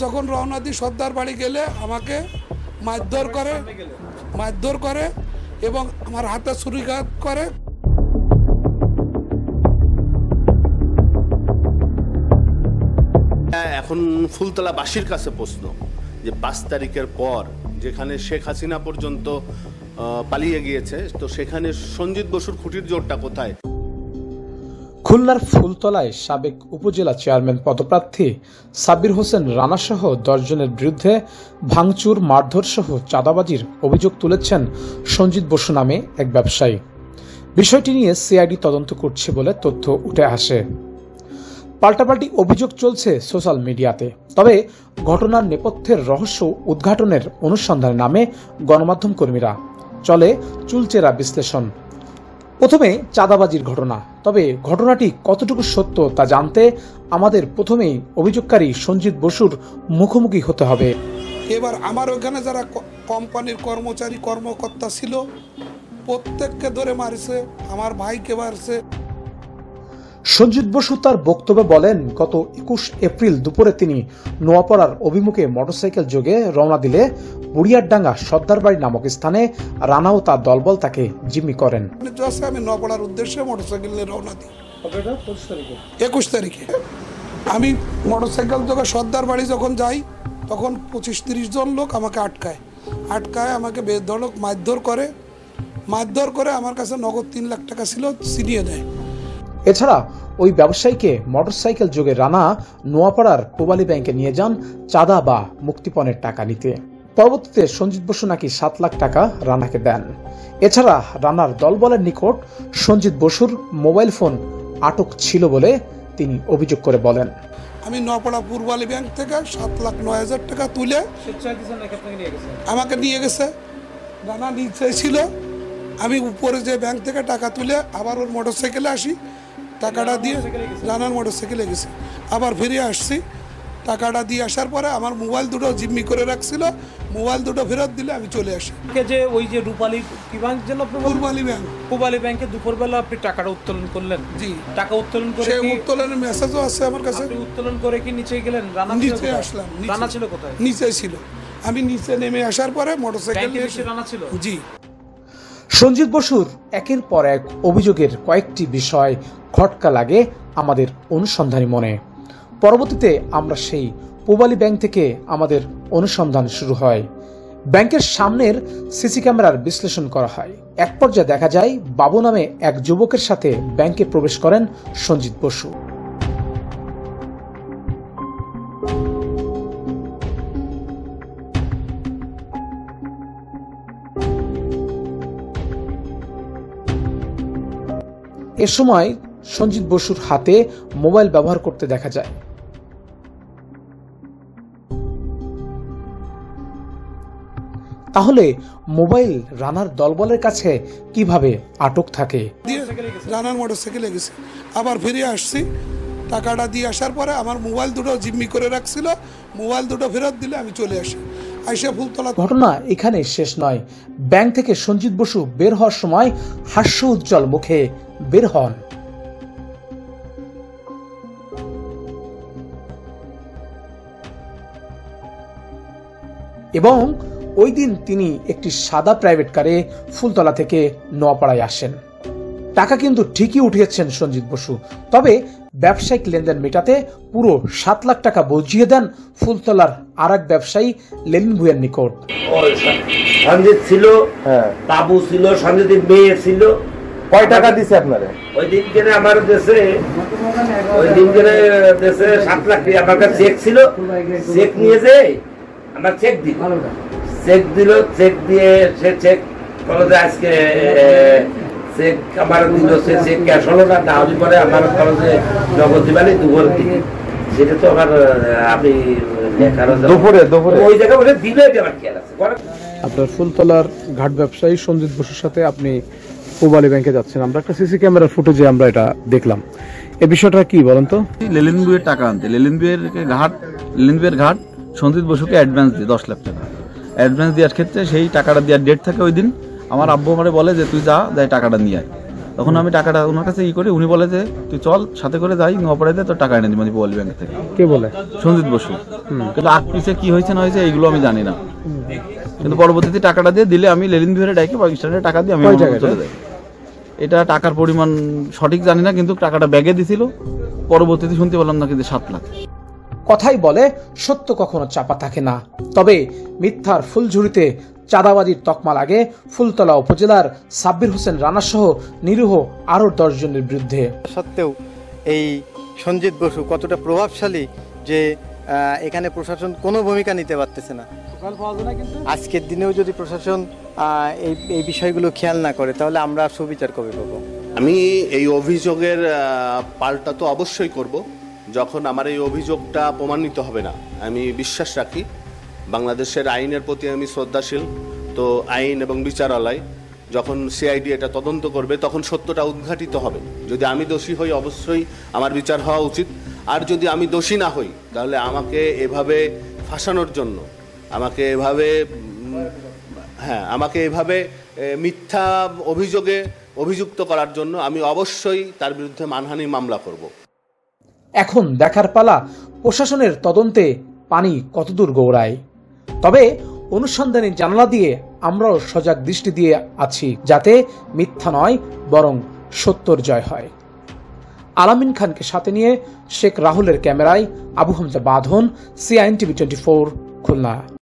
যখন রওনা দিই সর্দার বাড়ি গেলে আমাকে মারধর করে এবং আমার হাতে ছুরিঘাত করে। এখন ফুলতলাবাসীর কাছে প্রশ্ন যে 5 তারিখের পর যেখানে শেখ হাসিনা পর্যন্ত পালিয়ে গিয়েছে, তো সেখানে সঞ্জিত বসুর খুঁটির জোরটা কোথায়? খুলনার ফুলতলায় সাবেক উপজেলা চেয়ারম্যান পদপ্রার্থী সাব্বির হোসেন রানা সহ 10 জনের বিরুদ্ধে ভাঙচুর, মারধর সহ চাঁদাবাজির অভিযোগ তুলেছেন সঞ্জিত বসু নামে এক ব্যবসায়ী। বিষয়টি নিয়ে সিআইডি তদন্ত করছে বলে তথ্য উঠে আসে। পাল্টাপাল্টি অভিযোগ চলছে সোশ্যাল মিডিয়াতে। তবে ঘটনার নেপথ্যের রহস্য উদ্ঘাটনের অনুসন্ধানে নামে গণমাধ্যম কর্মীরা। চলে চুলচেরা বিশ্লেষণ। প্রথমে চাঁদাবাজির ঘটনা, তবে ঘটনাটি কতটুকু সত্য তা জানতে আমাদের প্রথমেই অভিযোগকারী সঞ্জিত বসুর মুখোমুখি হতে হবে। এবার আমার ওখানে যারা কোম্পানির কর্মচারী কর্মকর্তা ছিল প্রত্যেককে ধরে মারছে, আমার ভাইকে মারছে। সঞ্জিত বসু তার বক্তব্যে বলেন, গত 21 এপ্রিল দুপুরে তিনি নোয়াপাড়ার অভিমুখে মোটরসাইকেল যোগে রওনা দিলে বুড়িয়ারডাঙ্গা সর্দারবাড়ি নামক স্থানে রানা ও তার দলবল তাকে জিম্মি করেন। আমি নোয়াপাড়ার উদ্দেশ্যে মোটরসাইকেল নিয়ে রওনা দিই 21 তারিখে। আমি মোটরসাইকেল যোগে সর্দারবাড়ি যখন যাই তখন 25-30 জন লোক আমাকে আটকায় আমাকে বেধড়ক মারধর করে আমার কাছে নগদ 3 লাখ টাকা ছিল ছিনিয়ে দেয়। এছাড়া ওই ব্যবসায়ীকে মোটরসাইকেল যোগে রানা নোয়াপাড়ার পূবালী ব্যাংকে নিয়ে যান চাঁদা বা মুক্তিপণের টাকা নিতে। পরবর্তীতে সঞ্জিত বসু নাকি 7 লাখ টাকা রানাকে দেন। এছাড়া রানার দলবলের নিকট সঞ্জিত বসুর মোবাইল ফোন আটক ছিল বলে তিনি অভিযোগ করে বলেন, আমি নোয়াপাড়া পূবালী ব্যাংক থেকে 7,09,000 টাকা তুলে আমাকে নিয়ে গেছে। রানা নিচে ছিল, আমি উপরে যে ব্যাংক থেকে টাকা তুলে আবার ওর মোটরসাইকেলে আসি, টাকাটা দিয়ে রানার মোটরসাইকেলে গেছি, আবার ফিরে আসছি। টাকাটা দিয়ে আসার পরে আমার মোবাইল দুটো জিম্মি করে রাখছিল, মোবাইল দুটো ফেরত দিলে আমি চলে আসি। যে ওই যে রূপালী কি ব্যাংক যেন পূবালী ব্যাংকে দুপুরবেলা আপনি টাকাটা উত্তোলন করলেন? জি, টাকা উত্তোলন করে সেই উত্তোলনের মেসেজও আছে আমার কাছে। উত্তোলন করে কি নিচে গেলেন? নিচে আসলাম। রানা ছিল কোথায়? নিচে ছিল। আমি নিচে নেমে আসার পরে মোটরসাইকেল রানা ছিল। জি। সঞ্জিত বসুর একের পর এক অভিযোগের কয়েকটি বিষয় খটকা লাগে আমাদের অনুসন্ধানী মনে। পরবর্তীতে আমরা সেই পূবালী ব্যাংক থেকে আমাদের অনুসন্ধান শুরু হয়। ব্যাংকের সামনের সিসি ক্যামেরার বিশ্লেষণ করা হয়। এক পর্যায়ে দেখা যায় বাবু নামে এক যুবকের সাথে ব্যাংকে প্রবেশ করেন সঞ্জিত বসু। এ সময় সঞ্জিত বসুর হাতে মোবাইল ব্যবহার করতে দেখা যায়। তাহলে মোবাইল রানার দলবলের কাছে কিভাবে আটক থাকে? রানার মোটরসাইকেলে গেছি, আবার ফিরে আসছি। টাকাটা দিয়ে আসার পরে আমার মোবাইল দুটো জিম্মি করে রাখছিল, মোবাইল দুটো ফেরত দিলে আমি চলে আসি। ফুলতলা ঘটনা এখানে শেষ নয়। ব্যাংক থেকে সঞ্জিত বসু বের হওয়ার সময় হাস্য উজ্জ্বল মুখে বের হন। এবং ওই দিন তিনি একটি সাদা প্রাইভেট কারে ফুলতলা থেকে নোয়াপাড়ায় আসেন। টাকা কিন্তু ঠিকই উঠিয়েছেন সঞ্জিত বসু, তবে ব্যবসায়িক লেনদেন মেটাতে পুরো 7 লাখ টাকা বুঝিয়ে দেন ফুলতলার আর এক ব্যবসায়ী লেনিন ভুঁইয়ার নিকট। সঞ্জিত ছিল, বাবু ছিল, সঞ্জিতের মেয়ে ছিল। কয় টাকা দিছে আপনারা? ওই দিন কেন আমার দেশে 7 লাখ আমার কাছে চেক ছিল। চেক নিয়ে যে আমার চেক দিল, চেক দিয়ে সে চেক কলেজে আজকে চেক আমার দিল, সে চেক ক্যাশ হলো না, হলে পরে আমার কলেজে নগদ দিবানি দুপুরের দিকে। সেটা তো আমার আমি দুপুরে ওই জায়গায় বলে দিলে আমার খেয়াল আছে। আপনার ফুলতলার ঘাট ব্যবসায়ী সঞ্জিত বসুর সাথে আপনি পূবালী ব্যাংকে যাচ্ছেন, আমরা একটা সিসি ক্যামেরার ফুটেজে আমরা এটা দেখলাম। এই বিষয়টা কি বলেন তো? লেলিন বুয়ের টাকা আনতে লেলিন বুয়ের ঘাট সঞ্জিত বসুকে অ্যাডভান্স দিয়ে 10 লাখ টাকা অ্যাডভান্স দেওয়ার ক্ষেত্রে সেই টাকাটা দেওয়ার ডেট থাকে ওই দিন। আমার আব্বু আমারে বলে যে তুই যাই টাকাটা নিয়ে আয়। তখন আমি টাকাটা ওনার কাছে করি, উনি বলে যে তুই চল সাথে করে যাই নোয়াপাড়াতে তোর টাকা এনে দিবি পূবালী ব্যাংক থেকে। কে বলে? সঞ্জিত বসু। কিন্তু আগ পিছে কি হয়েছে না হয়েছে এইগুলো আমি জানি না, কিন্তু পরবর্তীতে টাকাটা দিয়ে দিলে আমি লেলিন বিহারে ডাইকে পাকিস্তানের টাকা দিয়ে আমি চলে যাই। এটা টাকার পরিমাণ সঠিক জানি না, কিন্তু টাকাটা ব্যাগে দিছিল, পরবর্তীতে শুনতে পেলাম নাকি যে 7 লাখ। কথাই বলে সত্য কখনো চাপা থাকে না, তবে মিথ্যার ফুলঝুরিতে চাঁদাবাজির তকমা লাগে ফুলতলা উপজেলার সাব্বির হোসেন রানা সহ নিরীহ আরো 10 জনের বিরুদ্ধে। সত্ত্বেও এই সঞ্জিত বসু কতটা প্রভাবশালী যে এখানে প্রশাসন কোনো ভূমিকা নিতে পারতেছে না। আজকের দিনেও যদি প্রশাসন এই বিষয়গুলো খেয়াল না করে তাহলে আমরা সুবিচার কবে পাবো? আমি এই অভিযোগের পাল্টা তো অবশ্যই করব যখন আমার এই অভিযোগটা প্রমাণিত হবে না। আমি বিশ্বাস রাখি বাংলাদেশের আইনের প্রতি আমি শ্রদ্ধাশীল, তো আইন এবং বিচারালয় যখন সিআইডি এটা তদন্ত করবে তখন সত্যটা উদ্ঘাটিত হবে। যদি আমি দোষী হই অবশ্যই আমার বিচার হওয়া উচিত, আর যদি আমি দোষী না হই তাহলে আমাকে এভাবে ফাঁসানোর জন্য, আমাকে এভাবে মিথ্যা অভিযোগে অভিযুক্ত করার জন্য আমি অবশ্যই তার বিরুদ্ধে মানহানি মামলা করব। এখন দেখার পালা প্রশাসনের তদন্তে পানি কতদূর গৌড়ায়। তবে অনুসন্ধানী জানালা দিয়ে আমরাও সজাগ দৃষ্টি দিয়ে আছি, যাতে মিথ্যা নয় বরং সত্যর জয় হয়। আলামিন খানকে সাথে নিয়ে শেখ রাহুলের ক্যামেরায় আবু হামজা বাঁধন, CIN TV 24, খুলনা।